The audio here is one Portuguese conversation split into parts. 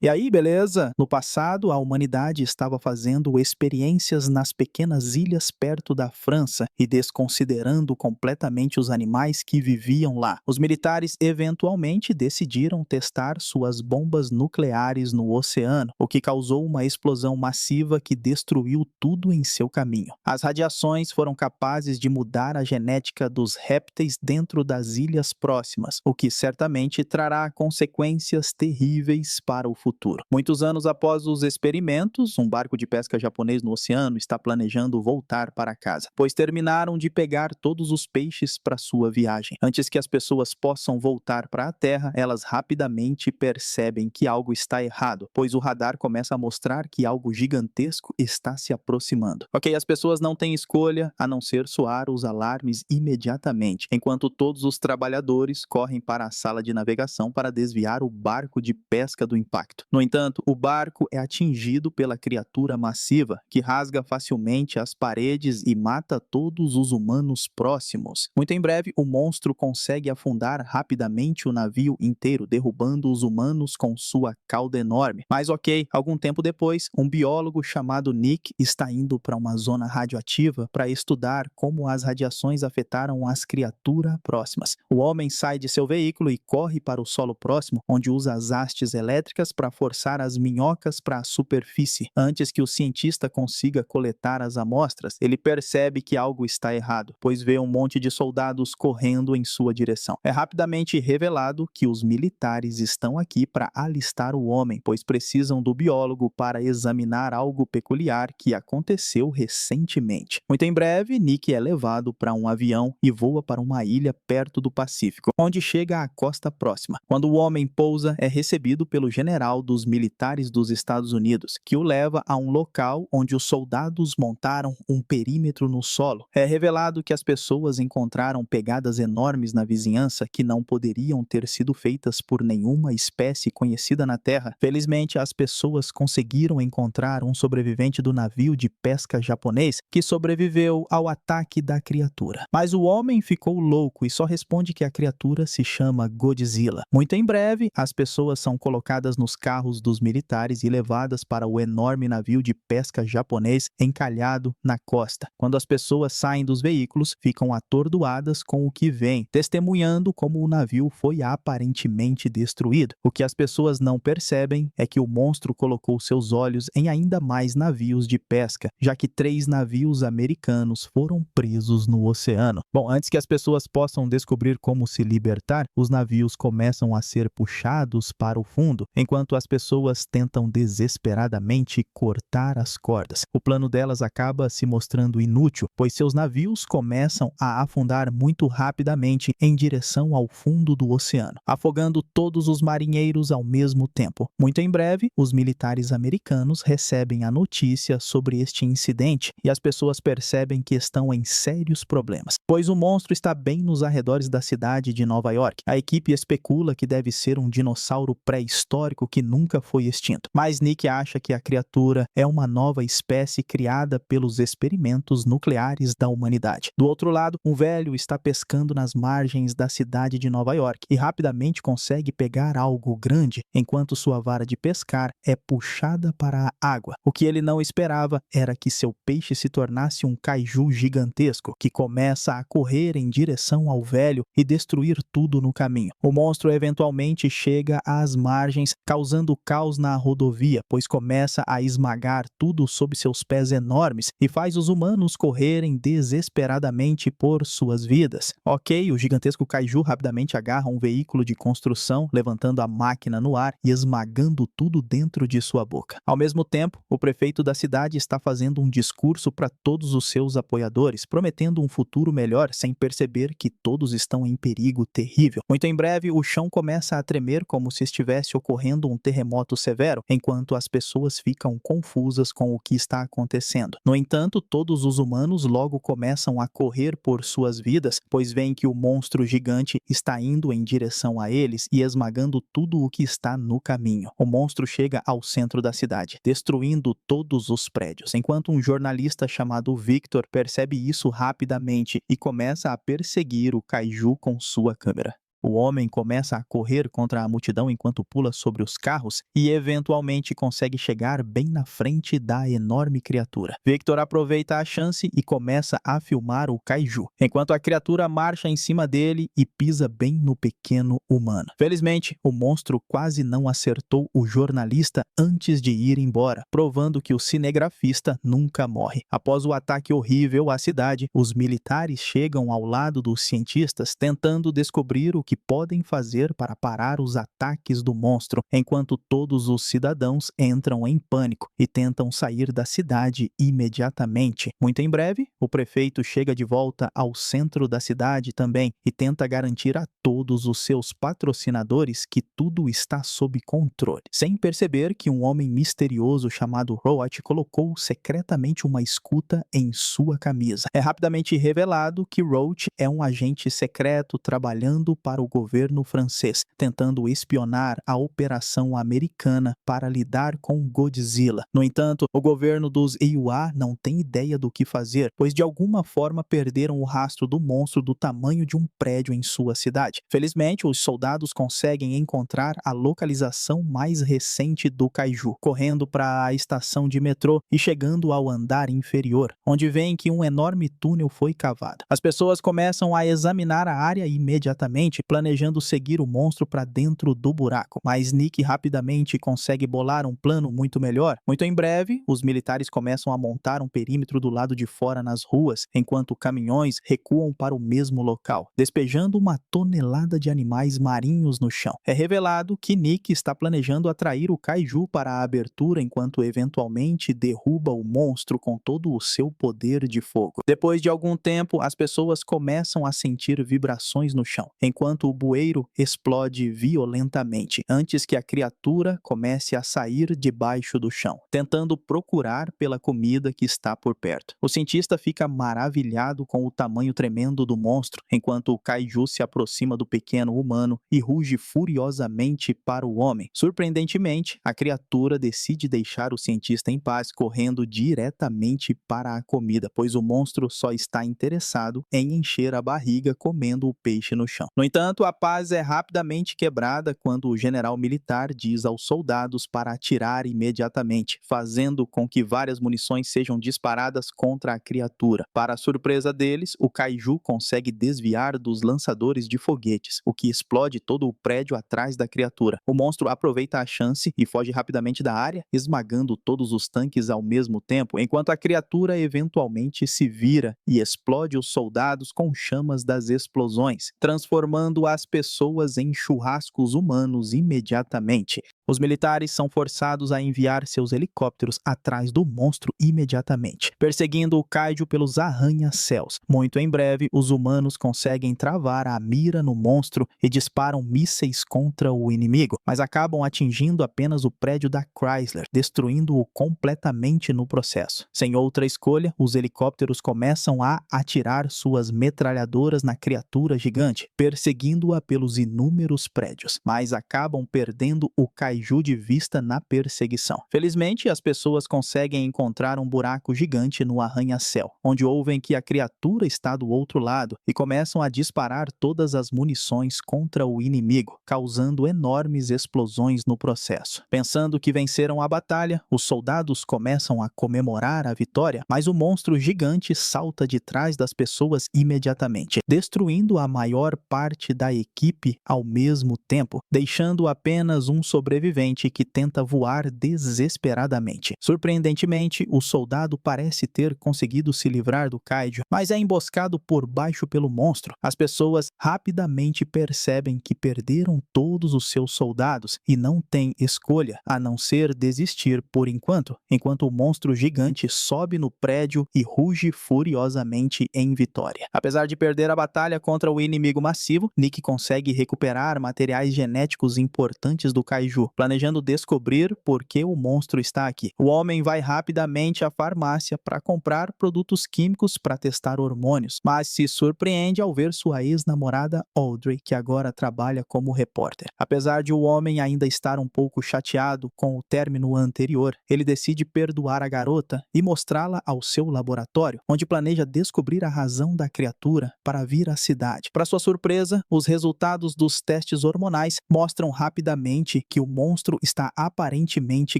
E aí, beleza? No passado, a humanidade estava fazendo experiências nas pequenas ilhas perto da França e desconsiderando completamente os animais que viviam lá. Os militares eventualmente decidiram testar suas bombas nucleares no oceano, o que causou uma explosão massiva que destruiu tudo em seu caminho. As radiações foram capazes de mudar a genética dos répteis dentro das ilhas próximas, o que certamente trará consequências terríveis para o futuro. Muitos anos após os experimentos, um barco de pesca japonês no oceano está planejando voltar para casa, pois terminaram de pegar todos os peixes para sua viagem. Antes que as pessoas possam voltar para a Terra, elas rapidamente percebem que algo está errado, pois o radar começa a mostrar que algo gigantesco está se aproximando. Ok, as pessoas não têm escolha a não ser soar os alarmes imediatamente, enquanto todos os trabalhadores correm para a sala de navegação para desviar o barco de pesca do impacto. No entanto, o barco é atingido pela criatura massiva, que rasga facilmente as paredes e mata todos os humanos próximos. Muito em breve, o monstro consegue afundar rapidamente o navio inteiro, derrubando os humanos com sua cauda enorme. Mas ok, algum tempo depois, um biólogo chamado Nick está indo para uma zona radioativa para estudar como as radiações afetaram as criaturas próximas. O homem sai de seu veículo e corre para o solo próximo, onde usa as hastes elétricas para forçar as minhocas para a superfície. Antes que o cientista consiga coletar as amostras, ele percebe que algo está errado, pois vê um monte de soldados correndo em sua direção. É rapidamente revelado que os militares estão aqui para alistar o homem, pois precisam do biólogo para examinar algo peculiar que aconteceu recentemente. Muito em breve, Nick é levado para um avião e voa para uma ilha perto do Pacífico, onde chega à costa próxima. Quando o homem pousa, é recebido pelo general dos militares dos Estados Unidos, que o leva a um local onde os soldados montaram um perímetro no solo. É revelado que as pessoas encontraram pegadas enormes na vizinhança que não poderiam ter sido feitas por nenhuma espécie conhecida na Terra. Felizmente, as pessoas conseguiram encontrar um sobrevivente do navio de pesca japonês que sobreviveu ao ataque da criatura. Mas o homem ficou louco e só responde que a criatura se chama Godzilla. Muito em breve, as pessoas são colocadas nos carros dos militares e levadas para o enorme navio de pesca japonês encalhado na costa. Quando as pessoas saem dos veículos, ficam atordoadas com o que vem, testemunhando como o navio foi aparentemente destruído. O que as pessoas não percebem é que o monstro colocou seus olhos em ainda mais navios de pesca, já que 3 navios americanos foram presos no oceano. Bom, antes que as pessoas possam descobrir como se libertar, os navios começam a ser puxados para o fundo, enquanto as pessoas tentam desesperadamente cortar as cordas. O plano delas acaba se mostrando inútil, pois seus navios começam a afundar muito rapidamente em direção ao fundo do oceano, afogando todos os marinheiros ao mesmo tempo. Muito em breve, os militares americanos recebem a notícia sobre este incidente e as pessoas percebem que estão em sérios problemas, pois o monstro está bem nos arredores da cidade de Nova York. A equipe especula que deve ser um dinossauro pré-histórico que nunca foi extinto, mas Nick acha que a criatura é uma nova espécie criada pelos experimentos nucleares da humanidade. Do outro lado, um velho está pescando nas margens da cidade de Nova York e rapidamente consegue pegar algo grande, enquanto sua vara de pescar é puxada para a água. O que ele não esperava era que seu peixe se tornasse um kaiju gigantesco, que começa a correr em direção ao velho e destruir tudo no caminho. O monstro eventualmente chega às margens, causando caos na rodovia, pois começa a esmagar tudo sob seus pés enormes e faz os humanos correrem desesperadamente por suas vidas. Ok, o gigantesco kaiju rapidamente agarra um veículo de construção, levantando a máquina no ar e esmagando tudo dentro de sua boca. Ao mesmo tempo, o prefeito da cidade está fazendo um discurso para todos os seus apoiadores, prometendo um futuro melhor sem perceber que todos estão em perigo terrível. Muito em breve, o chão começa a tremer como se estivesse ocorrendo um terremoto severo, enquanto as pessoas ficam confusas com o que está acontecendo. No entanto, todos os humanos logo começam a correr por suas vidas, pois veem que o monstro gigante está indo em direção a eles e esmagando tudo o que está no caminho. O monstro chega ao centro da cidade, destruindo todos os prédios, enquanto um jornalista chamado Victor percebe isso rapidamente e começa a perseguir o kaiju com sua câmera. O homem começa a correr contra a multidão enquanto pula sobre os carros e eventualmente consegue chegar bem na frente da enorme criatura. Victor aproveita a chance e começa a filmar o kaiju, enquanto a criatura marcha em cima dele e pisa bem no pequeno humano. Felizmente, o monstro quase não acertou o jornalista antes de ir embora, provando que o cinegrafista nunca morre. Após o ataque horrível à cidade, os militares chegam ao lado dos cientistas tentando descobrir o que podem fazer para parar os ataques do monstro, enquanto todos os cidadãos entram em pânico e tentam sair da cidade imediatamente. Muito em breve, o prefeito chega de volta ao centro da cidade também e tenta garantir a todos os seus patrocinadores que tudo está sob controle, sem perceber que um homem misterioso chamado Roach colocou secretamente uma escuta em sua camisa. É rapidamente revelado que Roach é um agente secreto trabalhando para o governo francês, tentando espionar a operação americana para lidar com Godzilla. No entanto, o governo dos Eiwa não tem ideia do que fazer, pois de alguma forma perderam o rastro do monstro do tamanho de um prédio em sua cidade. Felizmente, os soldados conseguem encontrar a localização mais recente do kaiju, correndo para a estação de metrô e chegando ao andar inferior, onde veem que um enorme túnel foi cavado. As pessoas começam a examinar a área imediatamente, planejando seguir o monstro para dentro do buraco, mas Nick rapidamente consegue bolar um plano muito melhor. Muito em breve, os militares começam a montar um perímetro do lado de fora nas ruas, enquanto caminhões recuam para o mesmo local, despejando uma tonelada de animais marinhos no chão. É revelado que Nick está planejando atrair o kaiju para a abertura enquanto eventualmente derruba o monstro com todo o seu poder de fogo. Depois de algum tempo, as pessoas começam a sentir vibrações no chão, enquanto o bueiro explode violentamente, antes que a criatura comece a sair debaixo do chão, tentando procurar pela comida que está por perto. O cientista fica maravilhado com o tamanho tremendo do monstro, enquanto o kaiju se aproxima do pequeno humano e ruge furiosamente para o homem. Surpreendentemente, a criatura decide deixar o cientista em paz, correndo diretamente para a comida, pois o monstro só está interessado em encher a barriga comendo o peixe no chão. No entanto, a paz é rapidamente quebrada quando o general militar diz aos soldados para atirar imediatamente, fazendo com que várias munições sejam disparadas contra a criatura. Para a surpresa deles, o kaiju consegue desviar dos lançadores de foguetes, o que explode todo o prédio atrás da criatura. O monstro aproveita a chance e foge rapidamente da área, esmagando todos os tanques ao mesmo tempo, enquanto a criatura eventualmente se vira e explode os soldados com chamas das explosões, transformando as pessoas em churrascos humanos imediatamente. Os militares são forçados a enviar seus helicópteros atrás do monstro imediatamente, perseguindo o kaiju pelos arranha-céus. Muito em breve, os humanos conseguem travar a mira no monstro e disparam mísseis contra o inimigo, mas acabam atingindo apenas o prédio da Chrysler, destruindo-o completamente no processo. Sem outra escolha, os helicópteros começam a atirar suas metralhadoras na criatura gigante, perseguindo-a pelos inúmeros prédios, mas acabam perdendo o kaiju de vista na perseguição. Felizmente, as pessoas conseguem encontrar um buraco gigante no arranha-céu, onde ouvem que a criatura está do outro lado e começam a disparar todas as munições contra o inimigo, causando enormes explosões no processo. Pensando que venceram a batalha, os soldados começam a comemorar a vitória, mas o monstro gigante salta de trás das pessoas imediatamente, destruindo a maior parte da equipe ao mesmo tempo, deixando apenas um sobrevivente que tenta voar desesperadamente. Surpreendentemente, o soldado parece ter conseguido se livrar do kaiju, mas é emboscado por baixo pelo monstro. As pessoas rapidamente percebem que perderam todos os seus soldados e não têm escolha a não ser desistir por enquanto o monstro gigante sobe no prédio e ruge furiosamente em vitória. Apesar de perder a batalha contra o inimigo massivo, Nick consegue recuperar materiais genéticos importantes do kaiju, planejando descobrir por que o monstro está aqui. O homem vai rapidamente à farmácia para comprar produtos químicos para testar hormônios, mas se surpreende ao ver sua ex-namorada Audrey, que agora trabalha como repórter. Apesar de o homem ainda estar um pouco chateado com o término anterior, ele decide perdoar a garota e mostrá-la ao seu laboratório, onde planeja descobrir a razão da criatura para vir à cidade. Para sua surpresa, os resultados dos testes hormonais mostram rapidamente que o monstro está aparentemente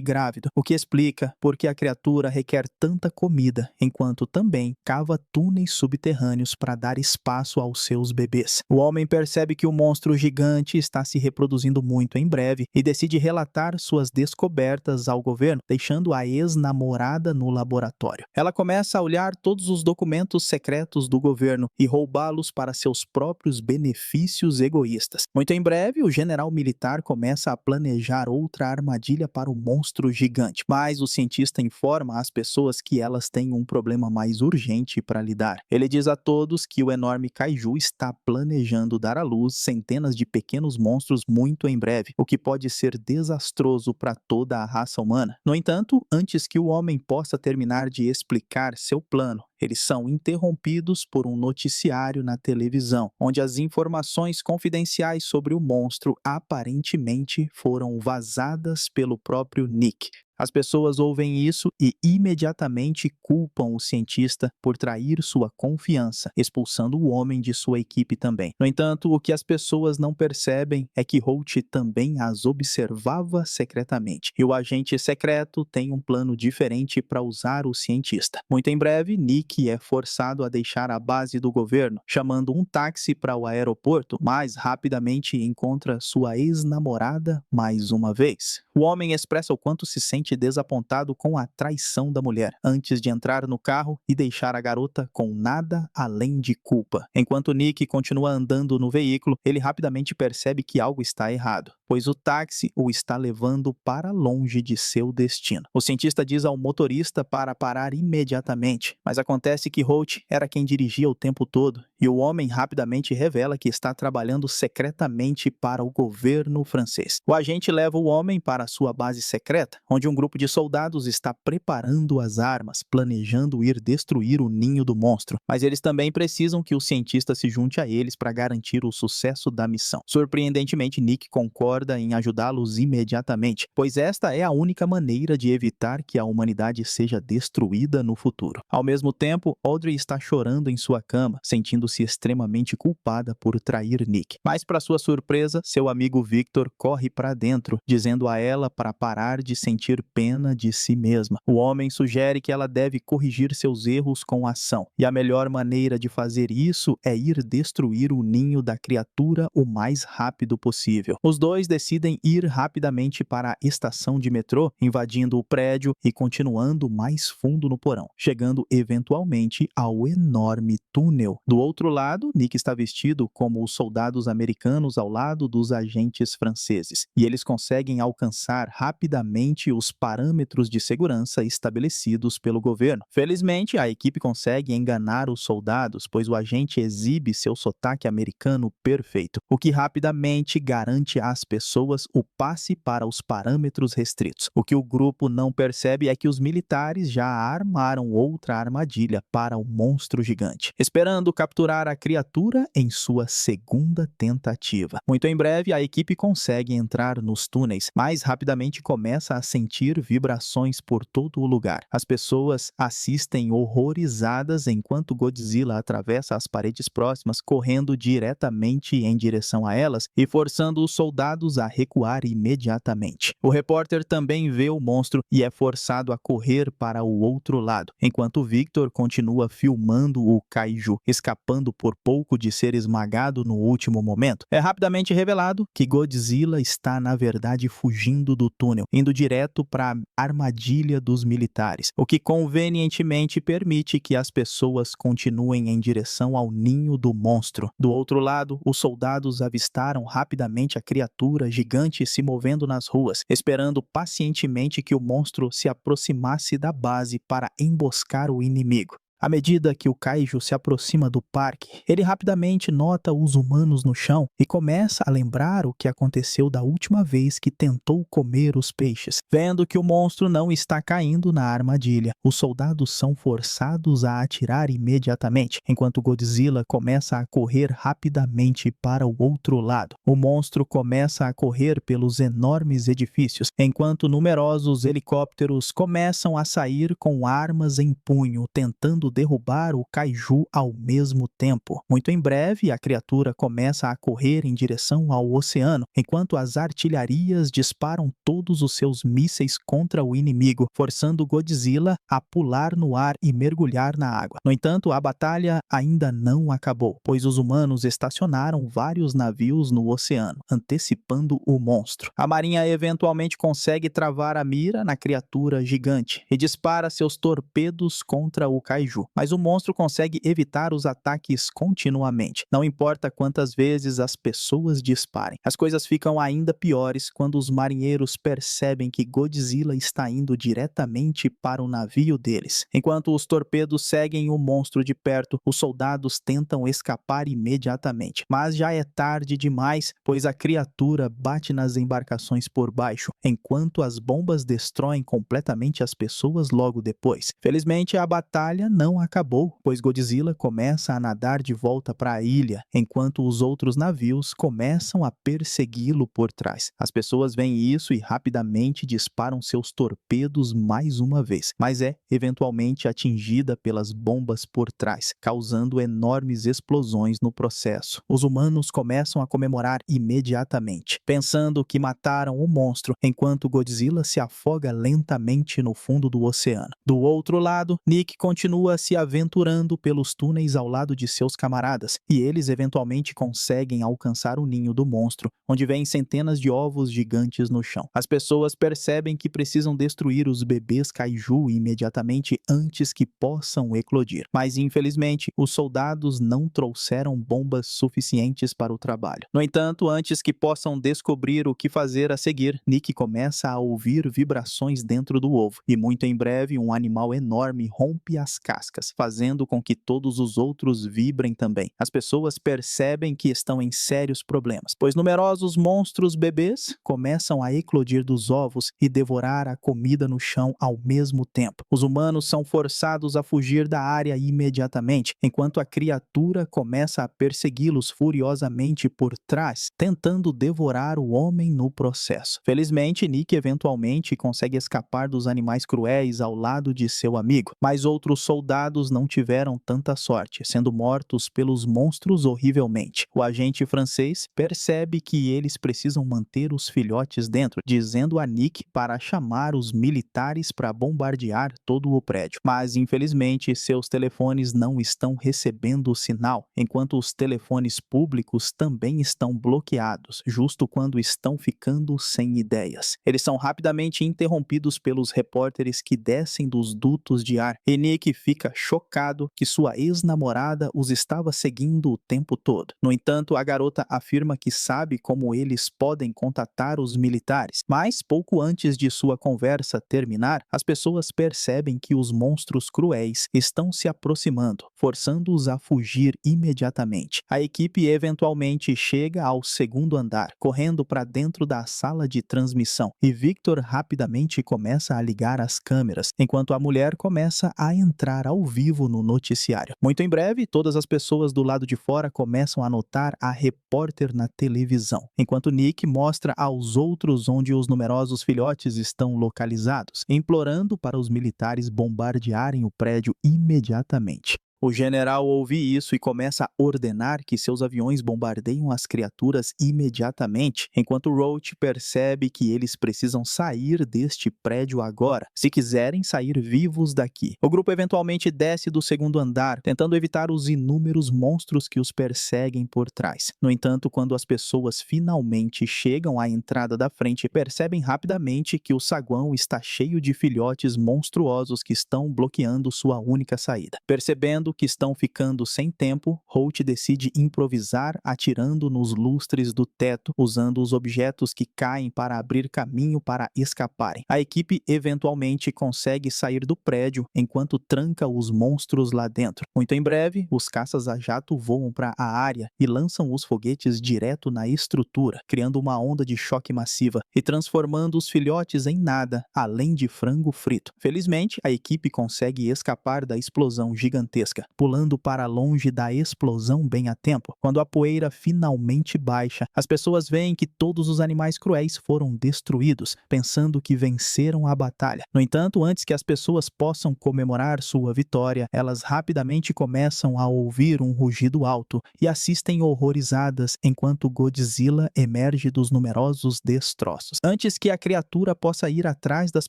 grávido, o que explica por que a criatura requer tanta comida, enquanto também cava túneis subterrâneos para dar espaço aos seus bebês. O homem percebe que o monstro gigante está se reproduzindo muito em breve e decide relatar suas descobertas ao governo, deixando a ex-namorada no laboratório. Ela começa a olhar todos os documentos secretos do governo e roubá-los para seus próprios benefícios egoístas. Muito em breve, o general militar começa a planejar outra armadilha para o monstro gigante, mas o cientista informa as pessoas que elas têm um problema mais urgente para lidar. Ele diz a todos que o enorme kaiju está planejando dar à luz centenas de pequenos monstros muito em breve, o que pode ser desastroso para toda a raça humana. No entanto, antes que o homem possa terminar de explicar seu plano, eles são interrompidos por um noticiário na televisão, onde as informações confidenciais sobre o monstro aparentemente foram vazadas pelo próprio Nick. As pessoas ouvem isso e imediatamente culpam o cientista por trair sua confiança, expulsando o homem de sua equipe também. No entanto, o que as pessoas não percebem é que Holt também as observava secretamente, e o agente secreto tem um plano diferente para usar o cientista. Muito em breve, Nick é forçado a deixar a base do governo, chamando um táxi para o aeroporto, mas rapidamente encontra sua ex-namorada mais uma vez. O homem expressa o quanto se sente desapontado com a traição da mulher, antes de entrar no carro e deixar a garota com nada além de culpa. Enquanto Nick continua andando no veículo, ele rapidamente percebe que algo está errado, pois o táxi o está levando para longe de seu destino. O cientista diz ao motorista para parar imediatamente, mas acontece que Holt era quem dirigia o tempo todo, e o homem rapidamente revela que está trabalhando secretamente para o governo francês. O agente leva o homem para sua base secreta, onde um grupo de soldados está preparando as armas, planejando ir destruir o ninho do monstro, mas eles também precisam que o cientista se junte a eles para garantir o sucesso da missão. Surpreendentemente, Nick concorda em ajudá-los imediatamente, pois esta é a única maneira de evitar que a humanidade seja destruída no futuro. Ao mesmo tempo, Audrey está chorando em sua cama, sentindo-se extremamente culpada por trair Nick. Mas, para sua surpresa, seu amigo Victor corre para dentro, dizendo a ela para parar de sentir pena de si mesma. O homem sugere que ela deve corrigir seus erros com ação, e a melhor maneira de fazer isso é ir destruir o ninho da criatura o mais rápido possível. Os dois decidem ir rapidamente para a estação de metrô, invadindo o prédio e continuando mais fundo no porão, chegando eventualmente ao enorme túnel. Do outro lado, Nick está vestido como os soldados americanos ao lado dos agentes franceses, e eles conseguem alcançar rapidamente os parâmetros de segurança estabelecidos pelo governo. Felizmente, a equipe consegue enganar os soldados, pois o agente exibe seu sotaque americano perfeito, o que rapidamente garante às pessoas o passe para os parâmetros restritos. O que o grupo não percebe é que os militares já armaram outra armadilha para o monstro gigante, esperando capturar a criatura em sua segunda tentativa. Muito em breve, a equipe consegue entrar nos túneis, mas rapidamente começa a sentir vibrações por todo o lugar. As pessoas assistem horrorizadas enquanto Godzilla atravessa as paredes próximas, correndo diretamente em direção a elas e forçando os soldados a recuar imediatamente. O repórter também vê o monstro e é forçado a correr para o outro lado, enquanto Victor continua filmando o kaiju, escapando por pouco de ser esmagado no último momento. É rapidamente revelado que Godzilla está, na verdade, fugindo do túnel, indo direto para a armadilha dos militares, o que convenientemente permite que as pessoas continuem em direção ao ninho do monstro. Do outro lado, os soldados avistaram rapidamente a criatura gigante se movendo nas ruas, esperando pacientemente que o monstro se aproximasse da base para emboscar o inimigo. À medida que o kaiju se aproxima do parque, ele rapidamente nota os humanos no chão e começa a lembrar o que aconteceu da última vez que tentou comer os peixes. Vendo que o monstro não está caindo na armadilha, os soldados são forçados a atirar imediatamente, enquanto Godzilla começa a correr rapidamente para o outro lado. O monstro começa a correr pelos enormes edifícios, enquanto numerosos helicópteros começam a sair com armas em punho, tentando tentando derrubar o kaiju ao mesmo tempo. Muito em breve, a criatura começa a correr em direção ao oceano, enquanto as artilharias disparam todos os seus mísseis contra o inimigo, forçando Godzilla a pular no ar e mergulhar na água. No entanto, a batalha ainda não acabou, pois os humanos estacionaram vários navios no oceano, antecipando o monstro. A marinha eventualmente consegue travar a mira na criatura gigante e dispara seus torpedos contra o kaiju, mas o monstro consegue evitar os ataques continuamente, não importa quantas vezes as pessoas disparem. As coisas ficam ainda piores quando os marinheiros percebem que Godzilla está indo diretamente para o navio deles. Enquanto os torpedos seguem o monstro de perto, os soldados tentam escapar imediatamente, mas já é tarde demais, pois a criatura bate nas embarcações por baixo, enquanto as bombas destroem completamente as pessoas logo depois. Felizmente, a batalha não acabou, pois Godzilla começa a nadar de volta para a ilha, enquanto os outros navios começam a persegui-lo por trás. As pessoas veem isso e rapidamente disparam seus torpedos mais uma vez, mas é eventualmente atingida pelas bombas por trás, causando enormes explosões no processo. Os humanos começam a comemorar imediatamente, pensando que mataram o monstro, enquanto Godzilla se afoga lentamente no fundo do oceano. Do outro lado, Nick continua se aventurando pelos túneis ao lado de seus camaradas, e eles eventualmente conseguem alcançar o ninho do monstro, onde vêm centenas de ovos gigantes no chão. As pessoas percebem que precisam destruir os bebês kaiju imediatamente antes que possam eclodir, mas infelizmente os soldados não trouxeram bombas suficientes para o trabalho. No entanto, antes que possam descobrir o que fazer a seguir, Nick começa a ouvir vibrações dentro do ovo, e muito em breve um animal enorme rompe as cascas, fazendo com que todos os outros vibrem também. As pessoas percebem que estão em sérios problemas, pois numerosos monstros bebês começam a eclodir dos ovos e devorar a comida no chão ao mesmo tempo. Os humanos são forçados a fugir da área imediatamente, enquanto a criatura começa a persegui-los furiosamente por trás, tentando devorar o homem no processo. Felizmente, Nick eventualmente consegue escapar dos animais cruéis ao lado de seu amigo, mas outros soldados não tiveram tanta sorte, sendo mortos pelos monstros horrivelmente. O agente francês percebe que eles precisam manter os filhotes dentro, dizendo a Nick para chamar os militares para bombardear todo o prédio. Mas, infelizmente, seus telefones não estão recebendo o sinal, enquanto os telefones públicos também estão bloqueados, justo quando estão ficando sem ideias. Eles são rapidamente interrompidos pelos repórteres que descem dos dutos de ar, e Nick fica chocado que sua ex-namorada os estava seguindo o tempo todo. No entanto, a garota afirma que sabe como eles podem contatar os militares, mas pouco antes de sua conversa terminar, as pessoas percebem que os monstros cruéis estão se aproximando, forçando-os a fugir imediatamente. A equipe eventualmente chega ao segundo andar, correndo para dentro da sala de transmissão, e Victor rapidamente começa a ligar as câmeras, enquanto a mulher começa a entrar ao vivo no noticiário. Muito em breve, todas as pessoas do lado de fora começam a notar a repórter na televisão, enquanto Nick mostra aos outros onde os numerosos filhotes estão localizados, implorando para os militares bombardearem o prédio imediatamente. O general ouve isso e começa a ordenar que seus aviões bombardeiem as criaturas imediatamente, enquanto Roach percebe que eles precisam sair deste prédio agora, se quiserem sair vivos daqui. O grupo eventualmente desce do segundo andar, tentando evitar os inúmeros monstros que os perseguem por trás. No entanto, quando as pessoas finalmente chegam à entrada da frente, percebem rapidamente que o saguão está cheio de filhotes monstruosos que estão bloqueando sua única saída. Percebendo que estão ficando sem tempo, Holt decide improvisar atirando nos lustres do teto, usando os objetos que caem para abrir caminho para escaparem. A equipe eventualmente consegue sair do prédio enquanto tranca os monstros lá dentro. Muito em breve, os caças a jato voam para a área e lançam os foguetes direto na estrutura, criando uma onda de choque massiva e transformando os filhotes em nada, além de frango frito. Felizmente, a equipe consegue escapar da explosão gigantesca, música, pulando para longe da explosão bem a tempo. Quando a poeira finalmente baixa, as pessoas veem que todos os animais cruéis foram destruídos, pensando que venceram a batalha. No entanto, antes que as pessoas possam comemorar sua vitória, elas rapidamente começam a ouvir um rugido alto e assistem horrorizadas enquanto Godzilla emerge dos numerosos destroços. Antes que a criatura possa ir atrás das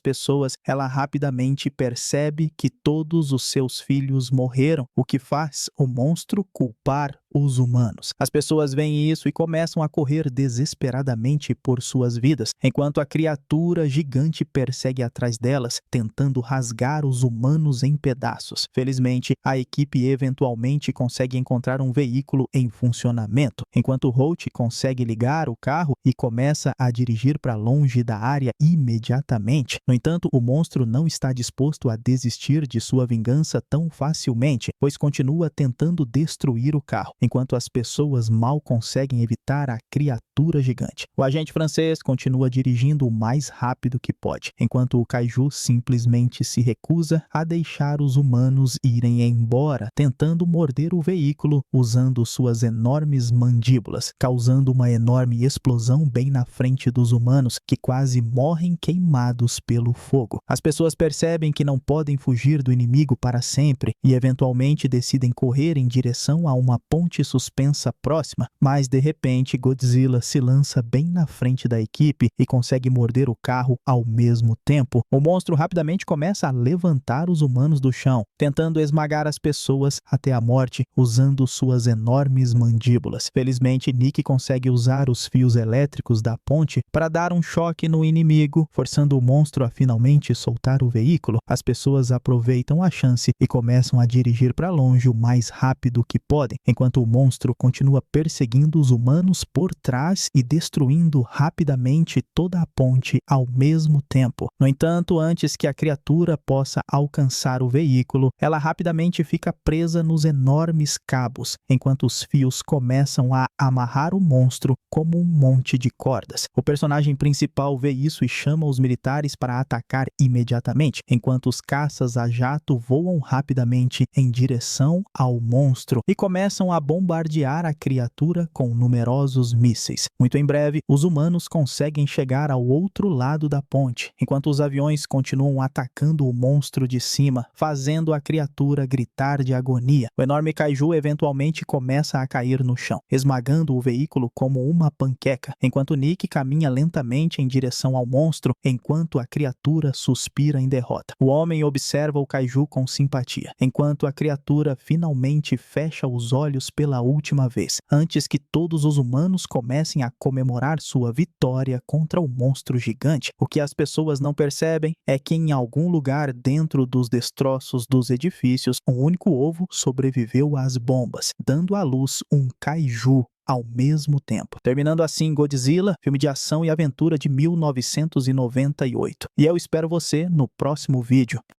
pessoas, ela rapidamente percebe que todos os seus filhos morreram, o que faz o monstro culpar os humanos. As pessoas veem isso e começam a correr desesperadamente por suas vidas, enquanto a criatura gigante persegue atrás delas, tentando rasgar os humanos em pedaços. Felizmente, a equipe eventualmente consegue encontrar um veículo em funcionamento, enquanto Holt consegue ligar o carro e começa a dirigir para longe da área imediatamente. No entanto, o monstro não está disposto a desistir de sua vingança tão facilmente, pois continua tentando destruir o carro, enquanto as pessoas mal conseguem evitar a criatura gigante. O agente francês continua dirigindo o mais rápido que pode, enquanto o kaiju simplesmente se recusa a deixar os humanos irem embora, tentando morder o veículo usando suas enormes mandíbulas, causando uma enorme explosão bem na frente dos humanos, que quase morrem queimados pelo fogo. As pessoas percebem que não podem fugir do inimigo para sempre e eventualmente decidem correr em direção a uma ponte suspensa próxima, mas de repente Godzilla se lança bem na frente da equipe e consegue morder o carro ao mesmo tempo. O monstro rapidamente começa a levantar os humanos do chão, tentando esmagar as pessoas até a morte usando suas enormes mandíbulas. Felizmente, Nick consegue usar os fios elétricos da ponte para dar um choque no inimigo, forçando o monstro a finalmente soltar o veículo. As pessoas aproveitam a chance e começam a dirigir para longe o mais rápido que podem, enquanto o monstro continua perseguindo os humanos por trás e destruindo rapidamente toda a ponte ao mesmo tempo. No entanto, antes que a criatura possa alcançar o veículo, ela rapidamente fica presa nos enormes cabos, enquanto os fios começam a amarrar o monstro como um monte de cordas. O personagem principal vê isso e chama os militares para atacar imediatamente, enquanto os caças a jato voam rapidamente em direção ao monstro e começam a bombardear a criatura com numerosos mísseis. Muito em breve, os humanos conseguem chegar ao outro lado da ponte, enquanto os aviões continuam atacando o monstro de cima, fazendo a criatura gritar de agonia. O enorme kaiju eventualmente começa a cair no chão, esmagando o veículo como uma panqueca, enquanto Nick caminha lentamente em direção ao monstro, enquanto a criatura suspira em derrota. O homem observa o kaiju com simpatia, enquanto a criatura finalmente fecha os olhos pela última vez, antes que todos os humanos comecem a comemorar sua vitória contra o monstro gigante. O que as pessoas não percebem é que em algum lugar dentro dos destroços dos edifícios, um único ovo sobreviveu às bombas, dando à luz um kaiju ao mesmo tempo. Terminando assim Godzilla, filme de ação e aventura de 1998. E eu espero você no próximo vídeo.